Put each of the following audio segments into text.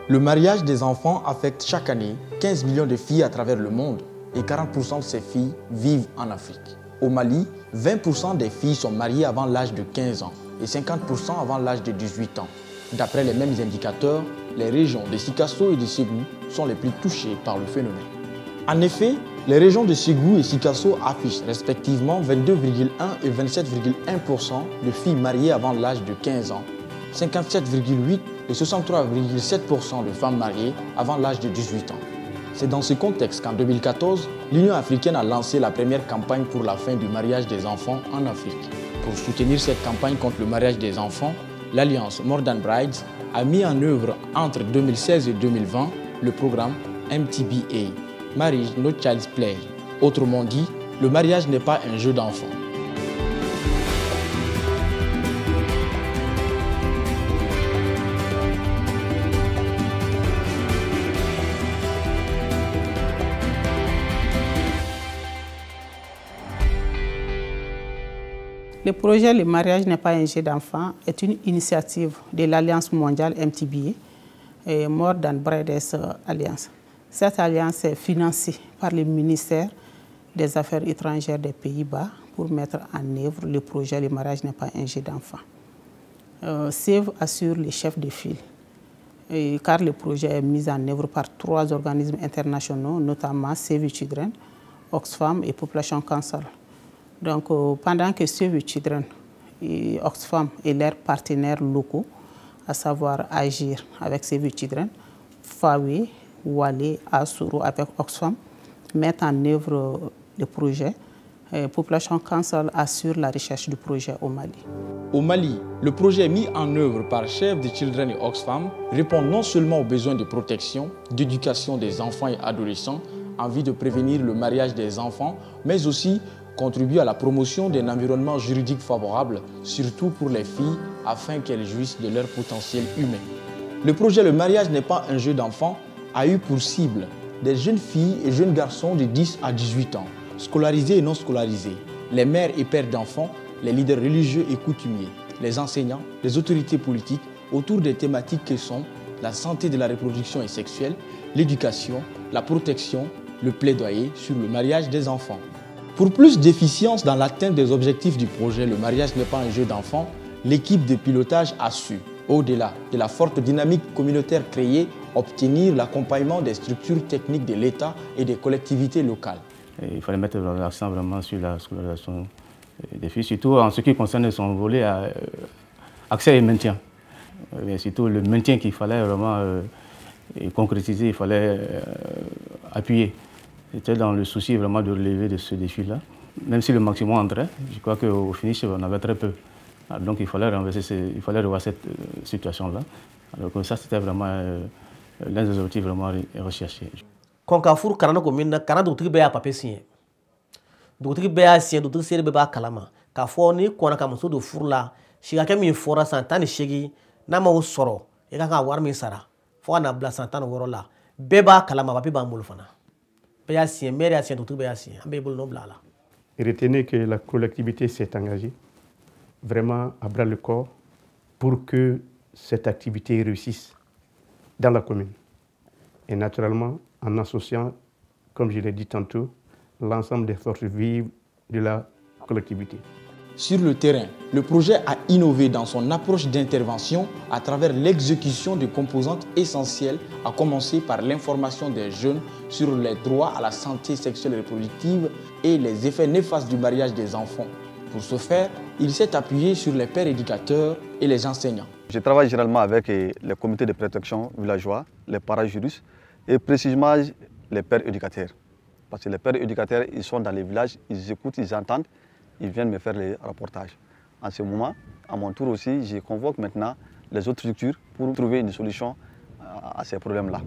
Le mariage des enfants affecte chaque année 15 millions de filles à travers le monde et 40% de ces filles vivent en Afrique. Au Mali, 20% des filles sont mariées avant l'âge de 15 ans et 50% avant l'âge de 18 ans. D'après les mêmes indicateurs, les régions de Sikasso et de Ségou sont les plus touchées par le phénomène. En effet, les régions de Ségou et Sikasso affichent respectivement 22,1 et 27,1% de filles mariées avant l'âge de 15 ans, 57,8 et 63,7% de femmes mariées avant l'âge de 18 ans. C'est dans ce contexte qu'en 2014, l'Union africaine a lancé la première campagne pour la fin du mariage des enfants en Afrique. Pour soutenir cette campagne contre le mariage des enfants, l'Alliance More Than Brides a mis en œuvre entre 2016 et 2020 le programme MTBA, Marriage No Child's Play. Autrement dit, le mariage n'est pas un jeu d'enfant. Le projet Le mariage n'est pas un jeu d'enfant est une initiative de l'Alliance mondiale MTBA et More Than Brides Alliance. Cette alliance est financée par le ministère des Affaires étrangères des Pays-Bas pour mettre en œuvre le projet Le mariage n'est pas un jeu d'enfant. SAVE assure les chefs de file, car le projet est mis en œuvre par 3 organismes internationaux, notamment Save the Children, Oxfam et Population Council. Donc, pendant que Save the Children et Oxfam et leurs partenaires locaux, à savoir Agir avec Save the Children, Fawe, Wale, Asuro avec Oxfam, mettent en œuvre le projet. Population Council assure la recherche du projet au Mali. Au Mali, le projet mis en œuvre par Save the Children et Oxfam répond non seulement aux besoins de protection, d'éducation des enfants et adolescents en vue de prévenir le mariage des enfants, mais aussi contribue à la promotion d'un environnement juridique favorable, surtout pour les filles, afin qu'elles jouissent de leur potentiel humain. Le projet Le mariage n'est pas un jeu d'enfant a eu pour cible des jeunes filles et jeunes garçons de 10 à 18 ans, scolarisés et non scolarisés, les mères et pères d'enfants, les leaders religieux et coutumiers, les enseignants, les autorités politiques, autour des thématiques que sont la santé de la reproduction et sexuelle, l'éducation, la protection, le plaidoyer sur le mariage des enfants. Pour plus d'efficience dans l'atteinte des objectifs du projet Le mariage n'est pas un jeu d'enfant, l'équipe de pilotage a su, au-delà de la forte dynamique communautaire créée, obtenir l'accompagnement des structures techniques de l'État et des collectivités locales. Il fallait mettre l'accent vraiment sur la scolarisation des filles, surtout en ce qui concerne son volet accès et maintien. Mais surtout le maintien qu'il fallait vraiment concrétiser, il fallait appuyer. C'était dans le souci vraiment de relever de ce défi-là. Même si le maximum entrait, je crois qu'au finish, on avait très peu. Alors, donc il fallait revoir cette situation-là. Alors ça, c'était vraiment l'un des objectifs vraiment recherchés. Quand on a un commune, quand on a un papier signé, on a un signé, on a un kalama. Quand on a un de four là, si quelqu'un me fera santan chegi, n'a pas au soro, et quand on a warmi sara, faut on a bla santan woro là, beba kalama papi bamboulfana. Retenez que la collectivité s'est engagée vraiment à bras le corps pour que cette activité réussisse dans la commune. Et naturellement, en associant, comme je l'ai dit tantôt, l'ensemble des forces vives de la collectivité. Sur le terrain, le projet a innové dans son approche d'intervention à travers l'exécution de composantes essentielles, à commencer par l'information des jeunes sur les droits à la santé sexuelle et reproductive et les effets néfastes du mariage des enfants. Pour ce faire, il s'est appuyé sur les pères éducateurs et les enseignants. Je travaille généralement avec les comités de protection villageois, les parajuristes et précisément les pères éducateurs. Parce que les pères éducateurs, ils sont dans les villages, ils écoutent, ils entendent. Ils viennent me faire les rapportages. En ce moment, à mon tour aussi, je convoque maintenant les autres structures pour trouver une solution à ces problèmes-là.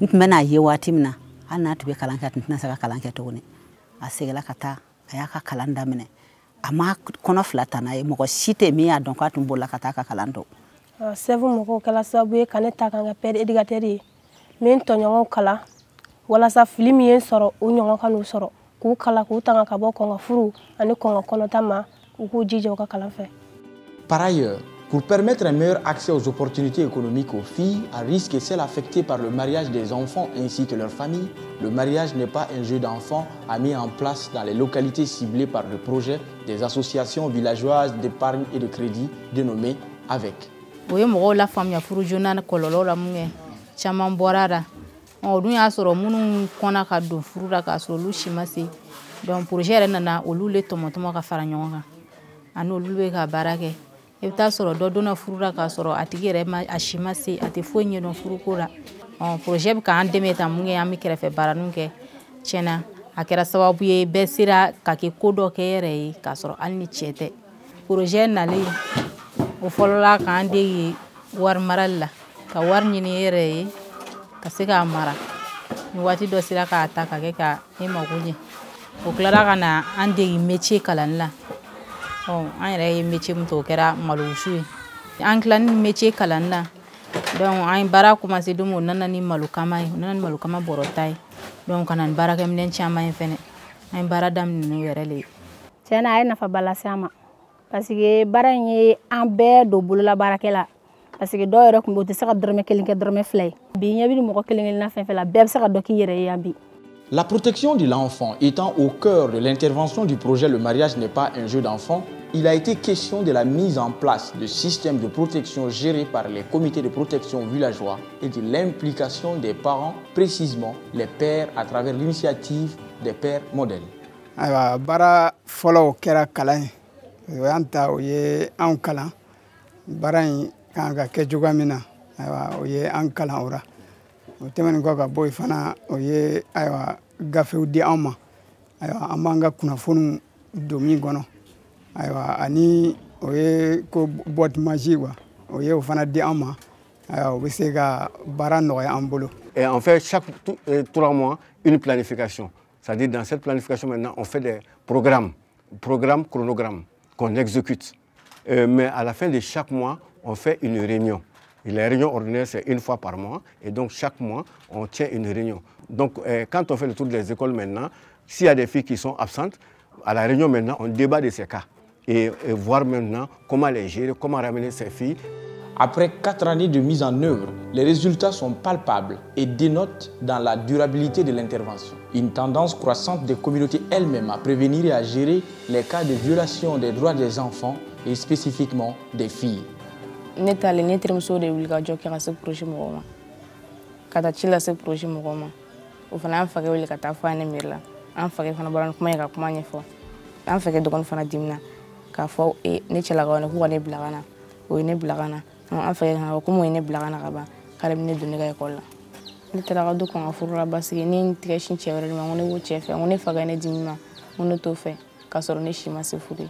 Ntmena ye wati mina ana tube kalanka ntna saka kalanka to ne asegala kata ayaka kalanda mine ama kono flatana e moko site mi ya donc atun bola kataka kalando sevu moko kala sabu kaneta kanga père éducateur min to nyongo kala wala sa film yen soro o nyongo kanu soro ku kala ku tanga ka boko nga furu ani ko nga kono tama ku jije ka kala fe. Par ailleurs, pour permettre un meilleur accès aux opportunités économiques aux filles à risque et celles affectées par le mariage des enfants ainsi que leurs familles, le mariage n'est pas un jeu d'enfants a mis en place dans les localités ciblées par le projet des associations villageoises d'épargne et de crédit dénommées AVEC. Oui, moi la femme ya furu jona kololo la munge chama borara o dun ya soro munu kona ka do furu da ka soro lu shimasi donc projet nana olu le tomotomo ka fara nyonga anu olu be ka barake e ta soro do dona furu da ka soro atigere ma ashimasi ate fonye no furu kura on projet ka andeme ta munge ami kerefe baranu ke chena akera sababu ye besira ka ke kodo ke yere ka soro alni chete projet nale o folola ka ande war maralla ka war nyini yere ka se ka mara ni wati do sira ka ataka ke ka e magunye o klara kana ande métier kalanla o an yere métier mto kera malushu an klan métier kalanla donc an bara commencer dumo nanani malukama borotai donc kanan bara kem nen chama fene an bara dam ni yere le tena ay nafa balasama parce que bara ñi en be do bulula barakela parce que do yere ko mbote saka dorme kelinke dorme flay bi ñabi mo ko kelingel na fenfe la beb saka do ki yere yambi. La protection de l'enfant étant au cœur de l'intervention du projet Le mariage n'est pas un jeu d'enfant, il a été question de la mise en place de systèmes de protection gérés par les comités de protection villageois et de l'implication des parents, précisément les pères à travers l'initiative des pères modèles. Bara follow kera kalan yanta oye an kalan bara kanga ke jugamina oye an kalan ora o temen ko ka boy fana oye aywa gafew di amma aywa amanga kuna fonu domi gono aywa ani oye ko boîte magique wa oye o fana di amma aywa o besega bara no ya ambolo. Et on fait chaque 3 mois une planification. C'est-à-dire dans cette planification maintenant on fait des programmes chronogrammes qu'on exécute. Mais à la fin de chaque mois, on fait une réunion. Et les réunions ordinaires, c'est 1 fois par mois. Et donc, chaque mois, on tient une réunion. Donc, quand on fait le tour des écoles maintenant, s'il y a des filles qui sont absentes, à la réunion maintenant, on débat de ces cas. Et voir maintenant comment les gérer, comment ramener ces filles. Après 4 années de mise en œuvre, les résultats sont palpables et dénotent dans la durabilité de l'intervention. Une tendance croissante des communautés elles-mêmes à prévenir et à gérer les cas de violation des droits des enfants et spécifiquement des filles. Ne tale ne termuso de wulga joki ka se projet mogoma kata chila se projet mogoma o fana an fage wuli kata fa ne mirla an fage fana baran kuma ka kuma nyefo an fage dogon fana dimna ka fo e ne chila ga ne ko ne blagana o ne blagana an fage ha ko mo ne blagana ka ba kala ne dunne ga école ne tala ga do ko afura basigi ni tige shin chewre ma ngone wo chefe ngone faga ne dimma ngone to fe ka soro ne shima se furi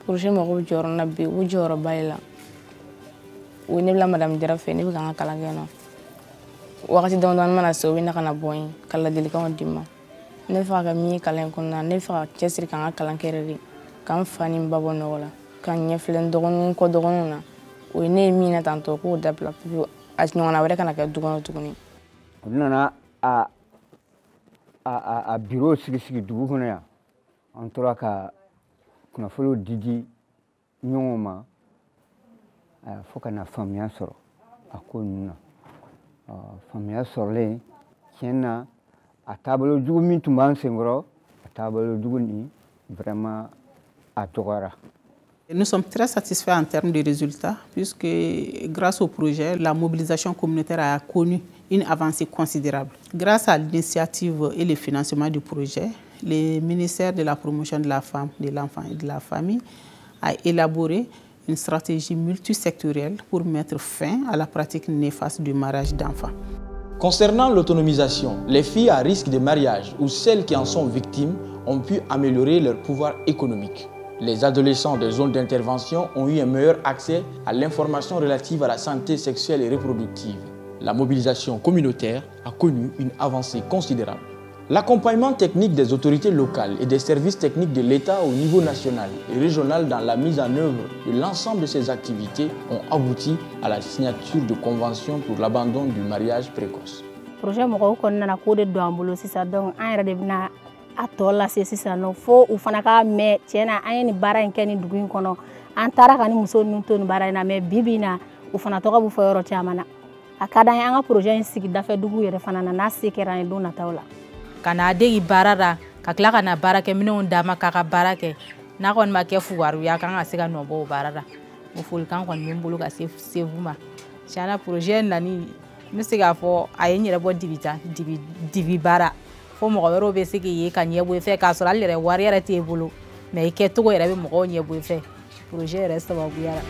projet mo ko joro na bi wo joro bayla o ne bla madame dira fe ne bi kan kala geno wakati don mana so wi na kana boy kala delika on dimma ne faga mi kala ko na ne faga chesri kan kala kereri kan fani mbabo no wala kan nyeflen dogon ko dogon na o ne mi na tanto ko dabla as nyona wala kana ka dugon tuguni nana a bureau sigi dugu kono ya on tora ka kuna folo didi nyoma fo kana famiya sɔrɔ a ko ninnu na famiya sɔrɔlen tiɲɛ na a taabolo jugu min tun b'an senkɔrɔ a taabolo jugu nin vraiment a dɔgɔyara. Nous sommes très satisfaits en termes de résultats puisque grâce au projet, la mobilisation communautaire a connu une avancée considérable. Grâce à l'initiative et le financement du projet, le ministère de la promotion de la femme, de l'enfant et de la famille a élaboré une stratégie multisectorielle pour mettre fin à la pratique néfaste du mariage d'enfants. Concernant l'autonomisation, les filles à risque de mariage ou celles qui en sont victimes ont pu améliorer leur pouvoir économique. Les adolescents des zones d'intervention ont eu un meilleur accès à l'information relative à la santé sexuelle et reproductive. La mobilisation communautaire a connu une avancée considérable. L'accompagnement technique des autorités locales et des services techniques de l'État au niveau national et régional dans la mise en œuvre de l'ensemble de ces activités ont abouti à la signature de conventions pour l'abandon du mariage précoce. Le projet est codé dans le système, donc atola sisa no fo ufana ka me tiena ayeni bara enkeni dugun kono antara kani muso nunto bara na me bibina ufana toka bu fo yoro chamana akada anga projet sigi dafe dugu yere fana na sekera ndo na tawla kana degi barara kakla kana barake mino ndama kaka barake na kon ma ke fuwaru ya kan asika no bo barara mo ful kan kon membulu ka sevuma chana projet nani misiga fo ayeni rebo divi bara fo mo wero be sigi ye kan yebo fe ka so la le wari ara te bulu mais ke to go yere be mo go yebo fe projet reste ba buyara